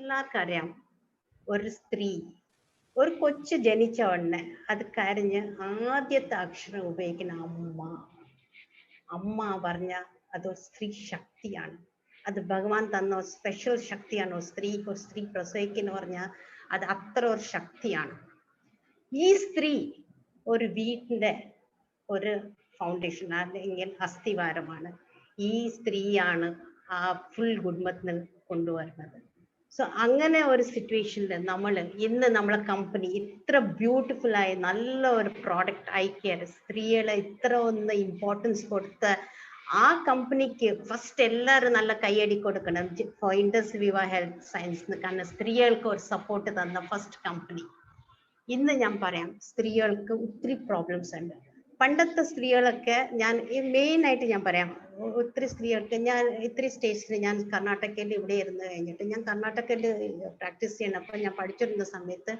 എല്ലാവർക്കും അറിയാം ഒരു സ്ത്രീ ഒരു കൊച്ചു ജനിച്ച ഉടനെ അത് കരഞ്ഞ് ആദ്യത്തെ അക്ഷരം ഉപയോഗിക്കുന്ന അമ്മ. അമ്മ പറഞ്ഞ അതൊരു സ്ത്രീ ശക്തിയാണ്. അത് ഭഗവാൻ തന്ന സ്പെഷ്യൽ ശക്തിയാണ്. സ്ത്രീ പ്രസവിക്കുന്ന പറഞ്ഞാൽ അത് അത്ര ഒരു ശക്തിയാണ്. ഈ സ്ത്രീ ഒരു വീട്ടിന്റെ ഒരു ഫൗണ്ടേഷൻ അല്ലെങ്കിൽ അസ്ഥിവാരമാണ്. ഈ സ്ത്രീയാണ് ആ ഫുൾ കുടുംബത്തിന് കൊണ്ടുവരുന്നത്. സോ അങ്ങനെ ഒരു സിറ്റുവേഷനിൽ ഇന്ന് നമ്മളെ കമ്പനി ഇത്ര ബ്യൂട്ടിഫുൾ ആയി നല്ല ഒരു പ്രോഡക്റ്റ് അയക്കിയ സ്ത്രീകളെ ഇത്ര ഒന്ന് ഇമ്പോർട്ടൻസ് കൊടുത്ത ആ കമ്പനിക്ക് ഫസ്റ്റ് എല്ലാവരും നല്ല കൈയടി കൊടുക്കണം. ഇൻഡസ് വിവ ഹെൽത്ത് സയൻസ് കാരണം സ്ത്രീകൾക്ക് ഒരു സപ്പോർട്ട് തന്ന ഫസ്റ്റ് കമ്പനി. ഇന്ന് ഞാൻ പറയാം സ്ത്രീകൾക്ക് ഒത്തിരി പ്രോബ്ലംസ് ഉണ്ട്. പണ്ടത്തെ സ്ത്രീകളൊക്കെ ഞാൻ മെയിൻ ആയിട്ട് ഞാൻ പറയാം ഒത്തിരി സ്ത്രീകൾക്ക് ഞാൻ ഇത്തിരി സ്റ്റേറ്റ്സിൽ ഞാൻ കർണാടകയിൽ ഇവിടെ ഇരുന്ന് കഴിഞ്ഞിട്ട് ഞാൻ കർണാടകയിൽ പ്രാക്ടീസ് ചെയ്യണപ്പോൾ ഞാൻ പഠിച്ചിരുന്ന സമയത്ത്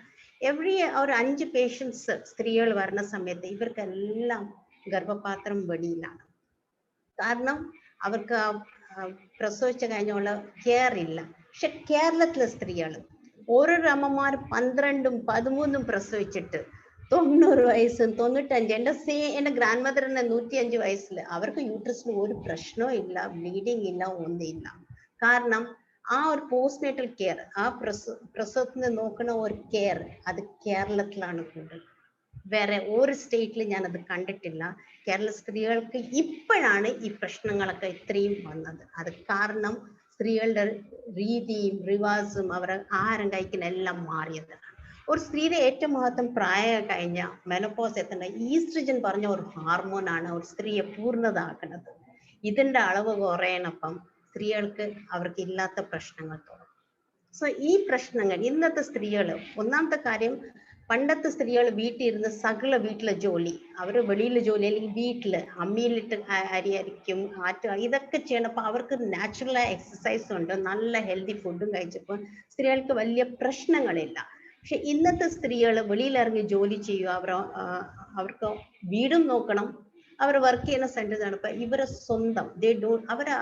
ഒരു 5 പേഷ്യൻസ് സ്ത്രീകൾ വരുന്ന സമയത്ത് ഇവർക്കെല്ലാം ഗർഭപാത്രം വെളിയിലാണ്. കാരണം അവർക്ക് പ്രസവിച്ച കഴിഞ്ഞുള്ള കെയർ ഇല്ല. പക്ഷെ കേരളത്തിലെ സ്ത്രീകൾ ഓരോരോ അമ്മമാർ 12ഉം 13ഉം പ്രസവിച്ചിട്ട് 90 വയസ്സും 95 എന്റെ ഗ്രാൻഡ് മദറിന് 105 വയസ്സിൽ അവർക്ക് യൂട്രസിന് ഒരു പ്രശ്നവും ഇല്ല, ബ്ലീഡിങ് ഇല്ല, ഒന്നുമില്ല. കാരണം ആ ഒരു പോസ്റ്റ്നേറ്റൽ കെയർ, ആ പ്രസവത്തിന് നോക്കുന്ന ഒരു കെയർ അത് കേരളത്തിലാണ് കൂടുതൽ. വേറെ ഒരു സ്റ്റേറ്റിൽ ഞാൻ അത് കണ്ടിട്ടില്ല. കേരള സ്ത്രീകൾക്ക് ഇപ്പോഴാണ് ഈ പ്രശ്നങ്ങളൊക്കെ ഇത്രയും വന്നത്. അത് കാരണം സ്ത്രീകളുടെ രീതിയും റിവാസും അവരുടെ ആഹാരം കഴിക്കുന്ന എല്ലാം മാറിയതാണ്. ഒരു സ്ത്രീയുടെ ഏറ്റവും മഹത്വം പ്രായം കഴിഞ്ഞ മെനോപോസ് എത്തേണ്ട ഈസ്ട്രജൻ പറഞ്ഞ ഒരു ഹാർമോണാണ് ഒരു സ്ത്രീയെ പൂർണ്ണത ആക്കുന്നത്. ഇതിന്റെ അളവ് കുറയണപ്പം സ്ത്രീകൾക്ക് അവർക്ക് ഇല്ലാത്ത പ്രശ്നങ്ങൾ തുടങ്ങും. സോ ഈ പ്രശ്നങ്ങൾ ഇന്നത്തെ സ്ത്രീകൾ ഒന്നാമത്തെ കാര്യം പണ്ടത്തെ സ്ത്രീകൾ വീട്ടിലിരുന്ന് സകല വീട്ടിലെ ജോലി അവർ വെളിയിലെ ജോലി അല്ലെങ്കിൽ വീട്ടില് അമ്മിയിലിട്ട് അരി അരിക്കും ഇതൊക്കെ ചെയ്യണപ്പോൾ അവർക്ക് നാച്ചുറലായ എക്സസൈസ് ഉണ്ട്, നല്ല ഹെൽത്തി ഫുഡും കഴിച്ചപ്പോൾ സ്ത്രീകൾക്ക് വലിയ പ്രശ്നങ്ങളില്ല. പക്ഷെ ഇന്നത്തെ സ്ത്രീകൾ വെളിയിലിറങ്ങി ജോലി ചെയ്യുക, അവർക്ക് വീടും നോക്കണം, അവർ വർക്ക് ചെയ്യുന്ന സെന്ററിലാണ്. ഇപ്പൊ ഇവരെ സ്വന്തം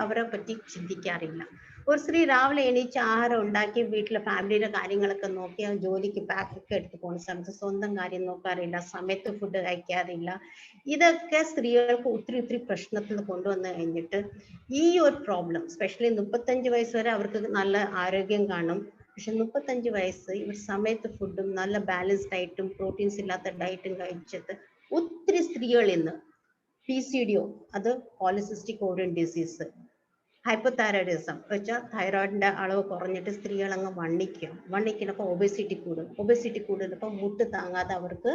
അവരെ പറ്റി ചിന്തിക്കാറില്ല. ഒരു സ്ത്രീ രാവിലെ എണീച്ച് ആഹാരം ഉണ്ടാക്കി വീട്ടിലെ ഫാമിലിയുടെ കാര്യങ്ങളൊക്കെ നോക്കി ജോലിക്ക് പാക്കൊക്കെ എടുത്ത് പോകുന്ന സമയത്ത് സ്വന്തം കാര്യം നോക്കാറില്ല, സമയത്ത് ഫുഡ് കഴിക്കാറില്ല. ഇതൊക്കെ സ്ത്രീകൾക്ക് ഒത്തിരി പ്രശ്നത്തിൽ കൊണ്ടുവന്നു കഴിഞ്ഞിട്ട് ഈ ഒരു പ്രോബ്ലം സ്പെഷ്യലി 35 വയസ്സ് വരെ അവർക്ക് നല്ല ആരോഗ്യം കാണും. പക്ഷെ 35 വയസ്സ് ഇവർ സമയത്ത് ഫുഡും നല്ല ബാലൻസ്ഡ് ഡയറ്റും പ്രോട്ടീൻസ് ഇല്ലാത്ത ഡയറ്റും കഴിച്ചിട്ട് ഒത്തിരി സ്ത്രീകൾ ഇന്ന് PCOD, അത് പോളിസിസ്റ്റിക് ഓവറിയൻ ഡിസീസ്, ഹൈപ്പോതൈറോയിഡിസം വെച്ചാൽ തൈറോയിഡിന്റെ അളവ് കുറഞ്ഞിട്ട് സ്ത്രീകൾ അങ്ങ് വണ്ണിക്കുന്നപ്പോൾ ഒബേസിറ്റി കൂടുന്നപ്പോൾ മുട്ട് താങ്ങാതെ അവർക്ക്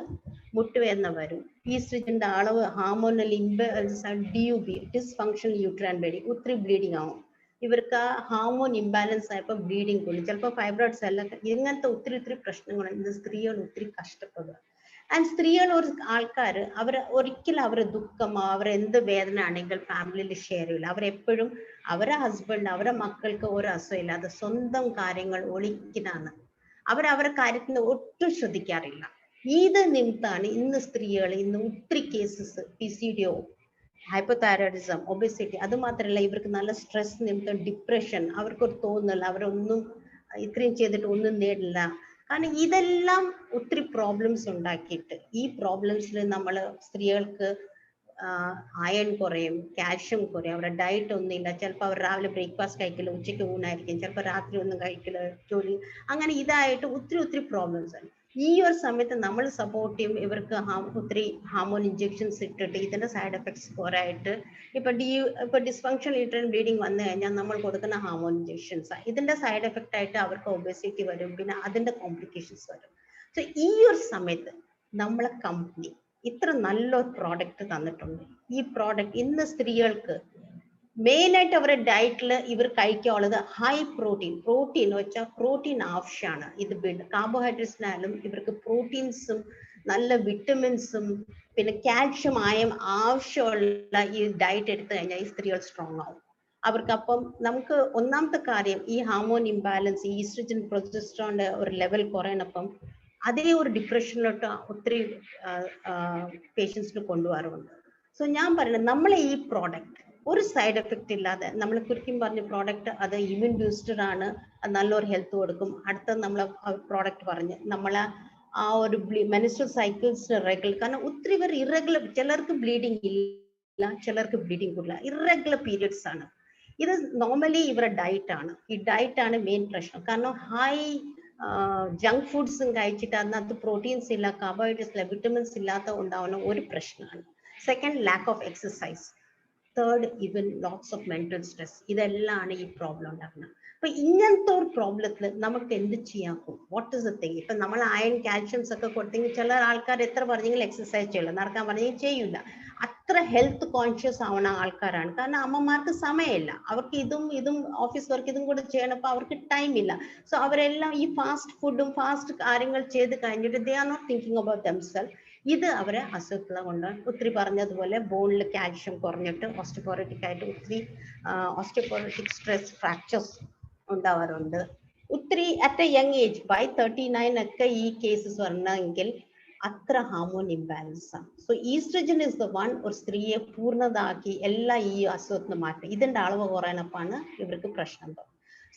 മുട്ടുവേദന വരും. ഈസ്ട്രജന്റെ അളവ് hormonal imbalance DUB, dysfunction uterine baby, ഒത്തിരി ബ്ലീഡിങ് ആവും. ഇവർക്ക് ആ ഹാർമോൺ ഇംബാലൻസ് ആയപ്പോൾ ബ്ലീഡിങ് കൂടും, ചിലപ്പോൾ ഫൈബ്രോയിഡ്സ് എല്ലാം. ഇങ്ങനത്തെ ഒത്തിരി പ്രശ്നങ്ങളുണ്ട്. സ്ത്രീകൾ ഒത്തിരി കഷ്ടപ്പെടുക. ആൻഡ് സ്ത്രീകൾ ഒരു ആൾക്കാർ ഒരിക്കലും അവരെ ദുഃഖം അവരെന്ത് വേദന ആണെങ്കിൽ ഫാമിലിയിൽ ഷെയർ ചെയ്യില്ല. അവരെപ്പോഴും അവരെ ഹസ്ബൻഡ് അവരെ മക്കൾക്ക് ഒരു അസുഖമില്ലാതെ സ്വന്തം കാര്യങ്ങൾ ഒളിക്കലാണ്. അവരെ കാര്യത്തിന് ഒട്ടും ശ്രദ്ധിക്കാറില്ല. ഇത് നിമിത്താണ് ഇന്ന് സ്ത്രീകൾ ഒത്തിരി കേസസ് PCOD, ഹൈപ്പോതൈറോയിഡിസം, ഒബേസിറ്റി. അത് മാത്രമല്ല ഇവർക്ക് നല്ല സ്ട്രെസ് നിമിത്തം ഡിപ്രഷൻ, അവർക്കൊരു തോന്നൽ അവരൊന്നും ഇത്രയും ചെയ്തിട്ട് ഒന്നും നേടില്ല. കാരണം ഇതെല്ലാം ഒത്തിരി പ്രോബ്ലംസ് ഉണ്ടാക്കിയിട്ട് ഈ പ്രോബ്ലംസിൽ നമ്മൾ സ്ത്രീകൾക്ക് അയൺ കുറയും, കാൽഷ്യം കുറയും, അവരുടെ ഡയറ്റ് ഒന്നുമില്ല. ചിലപ്പോൾ അവർ രാവിലെ ബ്രേക്ക്ഫാസ്റ്റ് കഴിക്കില്ല, ഉച്ചയ്ക്ക് ഊണായിരിക്കും, ചിലപ്പോൾ രാത്രി ഒന്നും കഴിക്കില്ല, ജോലി അങ്ങനെ ഇതായിട്ട് ഒത്തിരി പ്രോബ്ലംസ് ആണ്. ഈ ഒരു സമയത്ത് നമ്മൾ സപ്പോർട്ട് ചെയ്യും. ഇവർക്ക് ഒത്തിരി ഹാർമോൺ ഇഞ്ചെക്ഷൻസ് ഇട്ടിട്ട് ഇതിന്റെ സൈഡ് എഫക്ട്സ് കുറയായിട്ട് ഇപ്പൊ ഡിസ്ഫങ്ഷൻ യൂട്രൈൻ ബ്ലീഡിങ് വന്നു കഴിഞ്ഞാൽ നമ്മൾ കൊടുക്കുന്ന ഹാർമോൺ ഇഞ്ചെക്ഷൻസ് ഇതിന്റെ സൈഡ് എഫക്റ്റ് ആയിട്ട് അവർക്ക് ഒബേസിറ്റി വരും, പിന്നെ അതിന്റെ കോംപ്ലിക്കേഷൻസ് വരും. സോ ഈ ഒരു സമയത്ത് നമ്മളെ കമ്പനി ഇത്ര നല്ലൊരു പ്രോഡക്റ്റ് തന്നിട്ടുണ്ട്. ഈ പ്രോഡക്റ്റ് ഇന്ന് സ്ത്രീകൾക്ക് മെയിൻ ആയിട്ട് അവരുടെ ഡയറ്റിൽ ഇവർ കഴിക്കാനുള്ളത് ഹൈ പ്രോട്ടീൻ വെച്ചാൽ പ്രോട്ടീൻ ആവശ്യമാണ്. ഇത് കാർബോഹൈഡ്രേറ്റ്സിനായാലും ഇവർക്ക് പ്രോട്ടീൻസും നല്ല വിറ്റമിൻസും പിന്നെ കാൽഷ്യം ആവശ്യമുള്ള ഈ ഡയറ്റ് എടുത്തു കഴിഞ്ഞാൽ ഈ സ്ത്രീകൾ സ്ട്രോങ് ആവും. അവർക്കപ്പം നമുക്ക് ഒന്നാമത്തെ കാര്യം ഈ ഹാർമോൺ ഇംബാലൻസ്, ഈസ്ട്രജൻ പ്രൊജസ്ട്രോണിന്റെ ഒരു ലെവൽ കുറയണപ്പം അതേ ഒരു ഡിപ്രഷനിലോട്ട് ഒത്തിരി പേഷ്യൻസിന് കൊണ്ടുവരുന്നുണ്ട്. സോ ഞാൻ പറയുന്നത് നമ്മളെ ഈ പ്രോഡക്റ്റ് ഒരു സൈഡ് എഫക്റ്റ് ഇല്ലാതെ നമ്മൾ കുറിക്കും പറഞ്ഞ പ്രോഡക്റ്റ് അത് ഇമ്യൂൺ ബൂസ്റ്റർ ആണ്, അത് നല്ലൊരു ഹെൽത്ത് കൊടുക്കും. അടുത്ത നമ്മൾ പ്രോഡക്റ്റ് പറഞ്ഞ് നമ്മളെ ആ ഒരു മെൻസ്ട്രൽ സൈക്കിൾസ് റെഗുലർ, കാരണം ഒത്തിരി പേർ ഇറഗുലർ, ചിലർക്ക് ബ്ലീഡിങ് ഇല്ല, ചിലർക്ക് ബ്ലീഡിങ് കൂടില്ല, ഇറഗുലർ പീരിയഡ്സ് ആണ്. ഇത് നോർമലി ഇവരുടെ ഡയറ്റ് ആണ്, ഈ ഡയറ്റ് ആണ് മെയിൻ പ്രശ്നം. കാരണം ഹൈ ജങ്ക് ഫുഡ്സും കഴിച്ചിട്ട് അതിനകത്ത് പ്രോട്ടീൻസ് ഇല്ല, കാർബോഹൈഡ്രേറ്റ്സ് ഇല്ല, വിറ്റമിൻസ് ഇല്ലാത്ത ഉണ്ടാവുന്ന ഒരു പ്രശ്നമാണ്. Second, lack of exercise. Third, even lots of mental stress. ഇതെല്ലാം ഈ പ്രോബ്ലം ഉണ്ടാക്കുന്നത്. അപ്പൊ ഇങ്ങനത്തെ ഒരു പ്രോബ്ലത്തിൽ നമുക്ക് എന്ത് ചെയ്യാക്കും? What is the thing? ഇപ്പൊ നമ്മൾ അയൺ കാൽഷ്യംസ് ഒക്കെ കൊടുത്തെങ്കിൽ ചില ആൾക്കാർ എത്ര പറഞ്ഞെങ്കിലും എക്സസൈസ് ചെയ്യില്ല, നടക്കാൻ പറഞ്ഞെങ്കിൽ ചെയ്യില്ല. അത്ര ഹെൽത്ത് കോൺഷ്യസ് ആവുന്ന ആൾക്കാരാണ്. കാരണം അമ്മമാർക്ക് സമയമില്ല, അവർക്ക് ഇതും ഓഫീസ് വർക്ക് ഇതും കൂടെ ചെയ്യണപ്പോൾ അവർക്ക് ടൈം ഇല്ല. സോ അവരെല്ലാം ഈ ഫാസ്റ്റ് ഫുഡും ഫാസ്റ്റ് കാര്യങ്ങൾ ചെയ്ത് കഴിഞ്ഞിട്ട് they are not thinking about themselves. ഇത് അവരെ അസുഖങ്ങളെ കൊണ്ടാണ്. ഒത്തിരി പറഞ്ഞതുപോലെ ബോണിൽ കാൽഷ്യം കുറഞ്ഞിട്ട് ഓസ്റ്റിയോപോറോട്ടിക് ആയിട്ട് ഒത്തിരി ഓസ്റ്റിയോപോറോട്ടിക് സ്ട്രെസ് ഫ്രാക്ചേഴ്സ് ഉണ്ടാവാറുണ്ട്. ഒത്തിരി at a young age, by 39 ഒക്കെ ഈ കേസസ് വരണമെങ്കിൽ അത്ര ഹാർമോൺ ഇംബാലൻസ് ആണ്. So oestrogen is the one, ഒരു സ്ത്രീയെ പൂർണ്ണതാക്കി എല്ലാ ഈ അസുഖത്തിന് മാറ്റും. ഇതിന്റെ അളവ് കുറയാനപ്പാണ് ഇവർക്ക് പ്രശ്നം.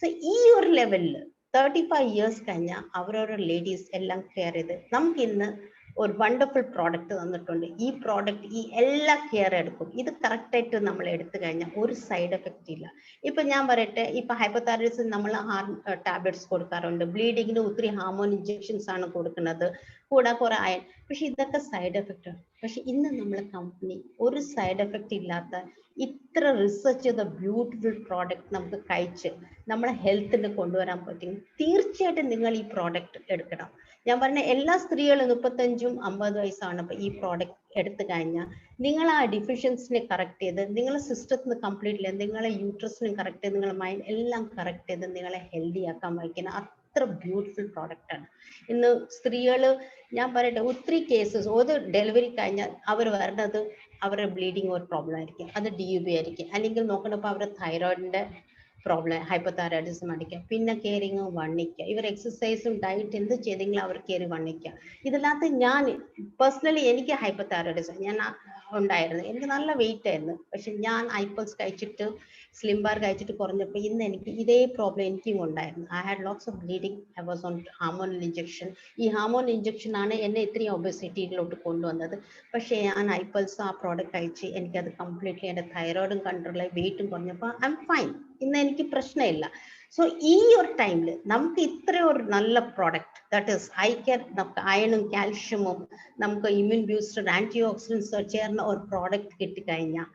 സോ ഈ ഒരു ലെവലിൽ 35 ഇയേഴ്സ് കഴിഞ്ഞാൽ അവരോരോ ലേഡീസ് എല്ലാം കെയർ ചെയ്ത് നമുക്ക് ഇന്ന് ഒരു വണ്ടർഫുൾ പ്രോഡക്റ്റ് തന്നിട്ടുണ്ട്. ഈ പ്രോഡക്റ്റ് ഈ എല്ലാ കെയർ എടുക്കും. ഇത് കറക്റ്റ് ആയിട്ട് നമ്മൾ എടുത്തു കഴിഞ്ഞാൽ ഒരു സൈഡ് എഫക്റ്റ് ഇല്ല. ഇപ്പൊ ഞാൻ പറയട്ടെ, ഇപ്പൊ ഹൈപ്പോതൈറോയിഡിസം നമ്മൾ ടാബ്ലറ്റ്സ് കൊടുക്കാറുണ്ട്, ബ്ലീഡിങ്ങിന് ഒത്തിരി ഹാർമോൺ ഇഞ്ചക്ഷൻസ് ആണ് കൊടുക്കുന്നത്, കൂടെ കുറെ അയൺ. പക്ഷെ ഇതൊക്കെ സൈഡ് എഫക്റ്റ് ആണ്. പക്ഷെ ഇന്ന് നമ്മളെ കമ്പനി ഒരു സൈഡ് എഫക്റ്റ് ഇല്ലാത്ത ഇത്ര റിസർച്ച് ചെയ്ത ബ്യൂട്ടിഫുൾ പ്രോഡക്റ്റ് നമുക്ക് കഴിച്ച് നമ്മളെ ഹെൽത്തിന് കൊണ്ടുവരാൻ പറ്റും. തീർച്ചയായിട്ടും നിങ്ങൾ ഈ പ്രോഡക്റ്റ് എടുക്കണം. ഞാൻ പറഞ്ഞ എല്ലാ സ്ത്രീകളും 35-50 വയസ്സാണ് ഈ പ്രോഡക്റ്റ് എടുത്തു കഴിഞ്ഞാൽ നിങ്ങൾ ആ ഡിഫിഷ്യൻസിനെ കറക്റ്റ് ചെയ്ത് നിങ്ങളെ സിസ്റ്റത്തിന് കംപ്ലീറ്റ്ലി, നിങ്ങളെ യൂട്രസിനെ കറക്റ്റ് ചെയ്ത് നിങ്ങളെ മൈൻഡ് എല്ലാം കറക്റ്റ് ചെയ്ത് നിങ്ങളെ ഹെൽത്തി ആക്കാൻ വയ്ക്കുന്ന അത്ര ബ്യൂട്ടിഫുൾ പ്രോഡക്റ്റ് ആണ്. ഇന്ന് സ്ത്രീകൾ, ഞാൻ പറയട്ടെ, ഒത്തിരി കേസസ് ഒരു ഡെലിവറി കഴിഞ്ഞാൽ അവർ വരുന്നത് അവരുടെ ബ്ലീഡിങ് ഒരു പ്രോബ്ലം ആയിരിക്കും, അത് DUB ആയിരിക്കും, അല്ലെങ്കിൽ നോക്കണപ്പോൾ അവരുടെ തൈറോയിഡിന്റെ പ്രോബ്ലം, ഹൈപ്പോതൈറോയിഡിസം അടിക്കുക, പിന്നെ കയറിങ് വണ്ണിക്കുക. ഇവർ എക്സസൈസും ഡയറ്റ് എന്ത് ചെയ്തെങ്കിലും അവർ കയറി വണ്ണിക്കുക. ഇതിനകത്ത് ഞാൻ പേഴ്സണലി എനിക്ക് ഹൈപ്പോതൈറോയിഡിസം ഞാൻ ഉണ്ടായിരുന്നു, എനിക്ക് നല്ല വെയിറ്റ് ആയിരുന്നു. പക്ഷെ ഞാൻ ഐപ്പൽസ് കഴിച്ചിട്ട് സ്ലിം ബാർ കഴിച്ചിട്ട് കുറഞ്ഞപ്പോൾ ഇന്ന് എനിക്ക് ഇതേ പ്രോബ്ലം എനിക്കും ഉണ്ടായിരുന്നു. I had lots of bleeding, I was on hormonal injection. ഈ ഹാർമോൺ ഇഞ്ചക്ഷൻ ആണ് എന്നെ ഇത്രയും ഒബസിറ്റിയിലോട്ട് കൊണ്ടുവന്നത്. പക്ഷേ ഞാൻ ഐപ്പൽസ് ആ പ്രോഡക്റ്റ് കഴിച്ച് എനിക്കത് കംപ്ലീറ്റ്ലി എൻ്റെ തൈറോയിഡും കൺട്രോളായി, വെയിറ്റും കുറഞ്ഞപ്പോൾ ഐ എം ഫൈൻ. ഇന്ന് എനിക്ക് പ്രശ്നമില്ല. സോ ഈ ഒരു ടൈമിൽ നമുക്ക് ഇത്ര ഒരു നല്ല product, that is eye care, നമുക്ക് അയണും കാൽഷ്യമും നമുക്ക് ഇമ്മ്യൂൺ ബൂസ്റ്റർ ആന്റി ഓക്സിഡൻസ് ചേർന്ന ഒരു പ്രോഡക്റ്റ് കിട്ടിക്കഴിഞ്ഞാൽ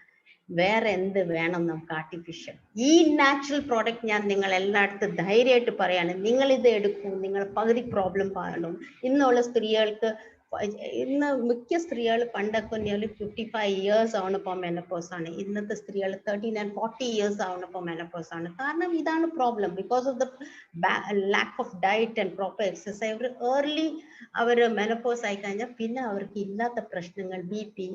വേറെ എന്ത് വേണം നമുക്ക് ആർട്ടിഫിഷ്യൽ? ഈ നാച്ചുറൽ പ്രോഡക്റ്റ് ഞാൻ നിങ്ങൾ എല്ലായിടത്തും ധൈര്യമായിട്ട് പറയാണ്, നിങ്ങൾ ഇത് എടുക്കൂ, നിങ്ങൾ പകുതി പ്രോബ്ലം പാടും. ഇന്നുള്ള സ്ത്രീകൾക്ക്, ഇന്ന് മിക്ക സ്ത്രീകൾ പണ്ടൊക്കെ 55 ഇയേഴ്സ് ആവുന്നപ്പോൾ മെനപ്പോസ് ആണ്. ഇന്നത്തെ സ്ത്രീകൾ 39-40 ഇയേഴ്സ് ആവുന്നപ്പോൾ മെനപ്പോസ് ആണ്. കാരണം ഇതാണ് problem. Because of the lack of diet and proper exercise. അവർ ഏർലി അവർ മെനപ്പോസ് ആയി കഴിഞ്ഞാൽ പിന്നെ അവർക്ക് ഇല്ലാത്ത പ്രശ്നങ്ങൾ, BP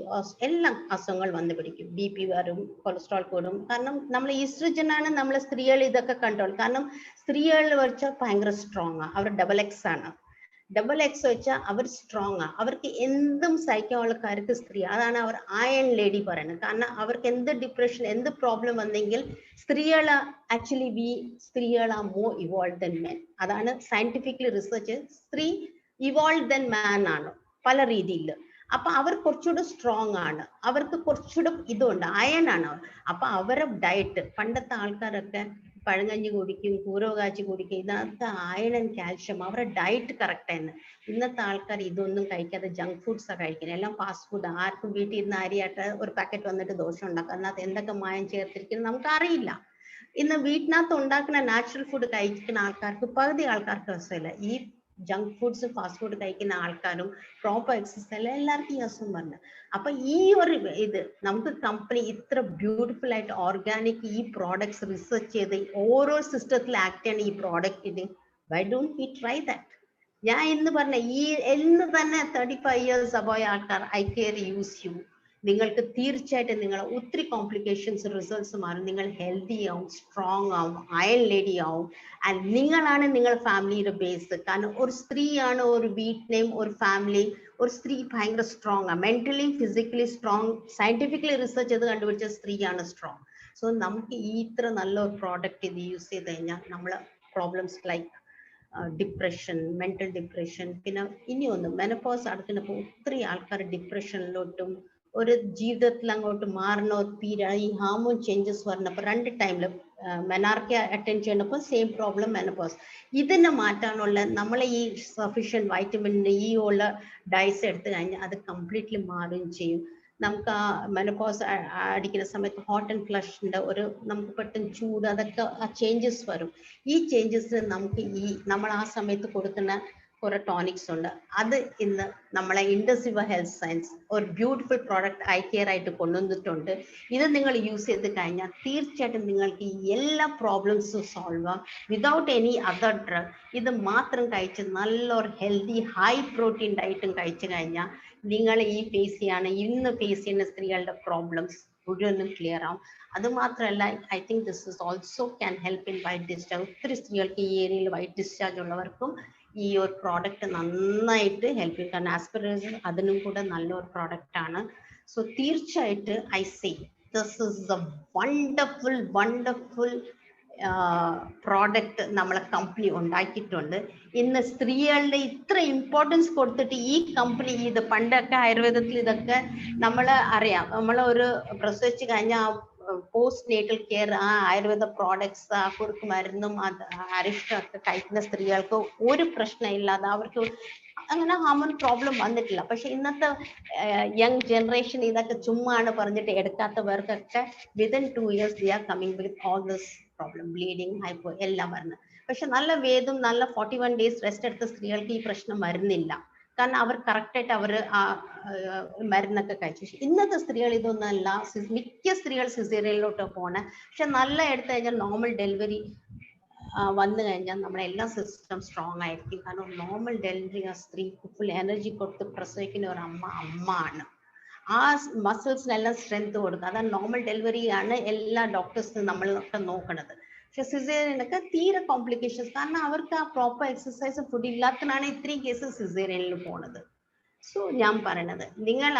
എല്ലാം അസുഖങ്ങൾ വന്നു പിടിക്കും. BP വരും, കൊളസ്ട്രോൾ കൂടും. കാരണം നമ്മൾ ഈസ്ട്രജനാണ് നമ്മളെ സ്ത്രീകൾ ഇതൊക്കെ കൺട്രോൾ. കാരണം സ്ത്രീകൾ വെച്ചാൽ ഭയങ്കര സ്ട്രോങ് ആണ്, അവർ XX ആണ്. XX വെച്ചാൽ അവർ സ്ട്രോങ് ആണ്, അവർക്ക് എന്തും സഹിക്കാനുള്ള കാര്യത്തിൽ സ്ത്രീ. അതാണ് അവർ അയൺ ലേഡി പറയുന്നത്. കാരണം അവർക്ക് എന്ത് ഡിപ്രഷൻ, എന്ത് പ്രോബ്ലം വന്നെങ്കിൽ സ്ത്രീകൾ ആക്ച്വലി സ്ത്രീകൾ are more evolve than men. അതാണ് സയന്റിഫിക്കലി റിസർച്ച്. സ്ത്രീ ഇവോൾവ് ദൻ മാൻ ആണ് പല രീതിയിൽ. അപ്പൊ അവർ കുറച്ചുകൂടെ സ്ട്രോങ് ആണ്, അവർക്ക് കുറച്ചുകൂടെ ഇതുണ്ട്, അയൺ ആണ് അവർ. അപ്പൊ അവരുടെ ഡയറ്റ്, പണ്ടത്തെ ആൾക്കാരൊക്കെ പഴങ്കഞ്ഞി കുടിക്കും, കൂരവ് കാച്ചി കുടിക്കും, ഇതിനകത്ത് അയൺ ആൻഡ് കാൽഷ്യം, അവരുടെ ഡയറ്റ് കറക്റ്റ് ആണ്. ഇന്നത്തെ ആൾക്കാർ ഇതൊന്നും കഴിക്കാതെ ജങ്ക് ഫുഡ്സാണ് കഴിക്കുന്നത്, എല്ലാം ഫാസ്റ്റ് ഫുഡ്. ആർക്കും വീട്ടിൽ ഇരുന്ന് അരിയായിട്ട് ഒരു പാക്കറ്റ് വന്നിട്ട് ദോശ ഉണ്ടാക്കുക, അതിനകത്ത് എന്തൊക്കെ മായം ചേർത്തിരിക്കുന്നത് നമുക്ക് അറിയില്ല. ഇന്ന് വീട്ടിനകത്ത് ഉണ്ടാക്കുന്ന നാച്ചുറൽ ഫുഡ് കഴിക്കുന്ന ആൾക്കാർക്ക് പകുതി ആൾക്കാർക്ക് രസമില്ല. ഈ ജങ്ക് ഫുഡ്സ്, ഫാസ്റ്റ് ഫുഡ് കഴിക്കുന്ന ആൾക്കാരും പ്രോപ്പർ എക്സസൈസ് എല്ലാവർക്കും ഈ അസുഖം പറഞ്ഞു. അപ്പൊ ഈ ഒരു ഇത് നമുക്ക് കമ്പനി ഇത്ര ബ്യൂട്ടിഫുൾ ആയിട്ട് ഓർഗാനിക് ഈ പ്രോഡക്ട്സ് റിസർച്ച് ചെയ്ത് ഓരോ സിസ്റ്റത്തിൽ ആക്ട് ചെയ്യണം ഈ പ്രോഡക്റ്റിന്. Why don't we try that? ഞാൻ ഇന്ന് പറഞ്ഞ ഈ എന്ന് തന്നെ 35 ഇയേഴ്സ് അബോയ് ആൾക്കാർ ഐ കെയർ യൂസ് യു. നിങ്ങൾക്ക് തീർച്ചയായിട്ടും നിങ്ങൾ ഒത്തിരി കോംപ്ലിക്കേഷൻസ് റിസൾട്ട്സ് മാറും, നിങ്ങൾ ഹെൽത്തി ആവും, സ്ട്രോങ് ആവും, അയൺ ലേഡി ആവും. ആൻഡ് നിങ്ങളാണ് നിങ്ങളുടെ ഫാമിലിയുടെ ബേസ്. കാരണം ഒരു സ്ത്രീയാണ് ഒരു വീട്ടിനെയും ഒരു ഫാമിലി. ഒരു സ്ത്രീ ഭയങ്കര സ്ട്രോങ് ആണ്, mentally physically strong. Scientifically research ചെയ്ത് കണ്ടുപിടിച്ച സ്ത്രീയാണ് സ്ട്രോങ്. സോ നമുക്ക് ഈ ഇത്ര നല്ലൊരു പ്രോഡക്റ്റ് ഇത് യൂസ് ചെയ്ത് കഴിഞ്ഞാൽ നമ്മളെ problems like depression, mental depression, പിന്നെ ഇനിയൊന്ന് മെനപ്പോസ് അടുക്കുന്നപ്പോൾ ഒത്തിരി ആൾക്കാർ ഡിപ്രഷനിലോട്ടും ഒരു ജീവിതത്തിൽ അങ്ങോട്ട് മാറണോ തീരെ ഈ ഹാർമോൺ ചേഞ്ചസ് പറഞ്ഞപ്പോൾ 2 ടൈമിൽ മെനാർക്കി അറ്റൻഡ് ചെയ്യുന്നപ്പോൾ സെയിം പ്രോബ്ലം മെനപ്പോസ്. ഇതിനെ മാറ്റാനുള്ള നമ്മളെ ഈ സഫീഷ്യൻറ്റ് വൈറ്റമിൻ ഇ ഉള്ള ഡയറ്റ്സ് എടുത്തു കഴിഞ്ഞാൽ അത് കംപ്ലീറ്റ്ലി മാറുകയും ചെയ്യും. നമുക്ക് ആ മെനപ്പോസ് അടിക്കുന്ന സമയത്ത് ഹോട്ട് ആൻഡ് ഫ്ലഷിൻ്റെ ഒരു നമുക്ക് പെട്ടെന്ന് ചൂട് അതൊക്കെ ആ ചേഞ്ചസ് വരും. ഈ ചേഞ്ചസ് നമുക്ക് ഈ നമ്മൾ ആ സമയത്ത് കൊടുക്കുന്ന കുറെ ടോണിക്സ് ഉണ്ട്. അത് ഇന്ന് നമ്മളെ ഇൻഡസിവ ഹെൽത്ത് സയൻസ് ഒരു ബ്യൂട്ടിഫുൾ പ്രോഡക്റ്റ് ഐ കെയർ ആയിട്ട് കൊണ്ടുവന്നിട്ടുണ്ട്. ഇത് നിങ്ങൾ യൂസ് ചെയ്ത് കഴിഞ്ഞാൽ തീർച്ചയായിട്ടും നിങ്ങൾക്ക് ഈ എല്ലാ പ്രോബ്ലംസും സോൾവ് ആവും വിതൗട്ട് എനി അതർ ഡ്രഗ്. ഇത് മാത്രം കഴിച്ച് നല്ലൊരു ഹെൽത്തി ഹൈ പ്രോട്ടീൻ ഡയറ്റും കഴിച്ചു കഴിഞ്ഞാൽ നിങ്ങൾ ഈ ഇന്ന് ഫേസ് ചെയ്യുന്ന സ്ത്രീകളുടെ പ്രോബ്ലംസ് മുഴുവനും ക്ലിയർ ആവും. അത് മാത്രമല്ല I think this is also can help in white discharge. ഒത്തിരി സ്ത്രീകൾക്ക് ഈ ഏരിയയിൽ വൈറ്റ് ഡിസ്ചാർജ് ഉള്ളവർക്കും ഈ ഒരു പ്രോഡക്റ്റ് നന്നായിട്ട് ഹെൽപ്പ് ചെയ്യും. കാരണം ആസ്പിറേഷൻ അതിനും കൂടെ നല്ലൊരു പ്രോഡക്റ്റ് ആണ്. സോ തീർച്ചയായിട്ട് I say this is a wonderful product നമ്മളെ കമ്പനി ഉണ്ടാക്കിയിട്ടുണ്ട്. ഇന്ന് സ്ത്രീകളുടെ ഇത്ര ഇമ്പോർട്ടൻസ് കൊടുത്തിട്ട് ഈ കമ്പനി ഇത് പണ്ടൊക്കെ ആയുർവേദത്തിൽ ഇതൊക്കെ നമ്മൾ അറിയാം, നമ്മളൊരു പ്രസവിച്ച് കഴിഞ്ഞാൽ പോസ്റ്റ് നേറ്റൽ കെയർ ആ ആയുർവേദ പ്രോഡക്ട്സ് ആ കുറുക്ക് മരുന്നും അരിഷ്ടമൊക്കെ കഴിക്കുന്ന സ്ത്രീകൾക്ക് ഒരു പ്രശ്നമില്ലാതെ അവർക്ക് അങ്ങനെ ഹാർമോൺ പ്രോബ്ലം വന്നിട്ടില്ല. പക്ഷെ ഇന്നത്തെ യങ് ജനറേഷൻ ഇതൊക്കെ ചുമ്മാണ് പറഞ്ഞിട്ട് എടുക്കാത്തവർക്കൊക്കെ within 2 years they are coming with all this problem, bleeding, hypo എല്ലാം വരുന്നത്. പക്ഷെ നല്ല വേദം നല്ല 41 days റെസ്റ്റ് എടുത്ത സ്ത്രീകൾക്ക് ഈ പ്രശ്നം വരുന്നില്ല. കാരണം അവർ കറക്റ്റായിട്ട് അവർ ആ മരുന്നൊക്കെ കഴിച്ചു. ഇന്നത്തെ സ്ത്രീകൾ ഇതൊന്നല്ല, മിക്ക സ്ത്രീകൾ സിസേറിയനിലോട്ട് പോണേ. പക്ഷെ നല്ല എടുത്തു കഴിഞ്ഞാൽ നോർമൽ ഡെലിവറി വന്നു കഴിഞ്ഞാൽ നമ്മുടെ എല്ലാ സിസ്റ്റം സ്ട്രോങ് ആയിരിക്കും. കാരണം നോർമൽ ഡെലിവറി ആ സ്ത്രീക്ക് ഫുൾ എനർജി കൊടുത്ത് പ്രസവിക്കുന്ന ഒരു അമ്മ ആണ്. ആ മസിൽസിനെല്ലാം സ്ട്രെങ്ത് കൊടുക്കുക. അതാണ് നോർമൽ ഡെലിവറിയാണ് എല്ലാ ഡോക്ടേഴ്സും നമ്മളൊക്കെ നോക്കണത്. പക്ഷെ സിസേറിയനൊക്കെ തീരെ കോംപ്ലിക്കേഷൻസ്, കാരണം അവർക്ക് ആ പ്രോപ്പർ എക്സസൈസ് ഫുഡ് ഇല്ലാത്തതാണ് ഇത്രയും കേസ് സിസേറിയനിൽ പോണത്. സോ ഞാൻ പറയണത് നിങ്ങൾ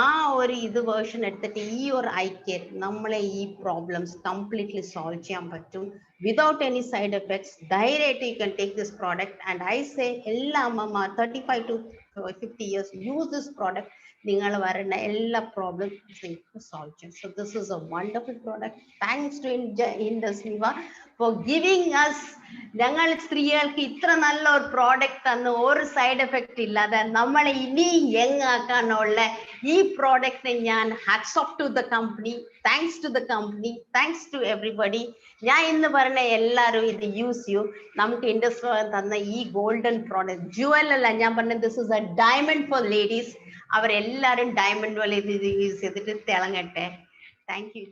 ആ ഒരു വേർഷൻ എടുത്തിട്ട് ഈ ഒരു ഐ കെയർ നമ്മളെ ഈ പ്രോബ്ലംസ് കംപ്ലീറ്റ്ലി സോൾവ് ചെയ്യാൻ പറ്റും വിതൗട്ട് എനി സൈഡ് എഫക്ട്സ്. ധൈര്യമായിട്ട് you can take this product and I say എല്ലാ അമ്മമാർ 35 to 50 years use this product. നിങ്ങൾ വരുന്ന എല്ലാ പ്രോബ്ലംസും സോൾവ് ചെയ്യും. So this is a wonderful product. Thanks to Indusviva for giving us, ഞങ്ങൾ സ്ത്രീകൾക്ക് ഇത്ര നല്ല ഒരു പ്രോഡക്റ്റ് തന്ന് ഒരു സൈഡ് എഫക്റ്റ് ഇല്ലാതെ നമ്മളെ ഇനി യങ് ആക്കാനുള്ള ഈ പ്രോഡക്റ്റിന് ഞാൻ hats off to the company. Thanks to the company, thanks to everybody. ഞാൻ ഇന്ന് പറഞ്ഞ എല്ലാവരും ഇത് യൂസ് ചെയ്യൂ. നമുക്ക് ഇൻഡസ്ട്രി തന്ന ഈ ഗോൾഡൻ പ്രോഡക്റ്റ്, ജുവൽ അല്ല ഞാൻ പറഞ്ഞത്, this is A diamond for ladies. അവരെല്ലാവരും ഡയമണ്ട് പോലെ ഇത് യൂസ് ചെയ്തിട്ട് തിളങ്ങട്ടെ. Thank you.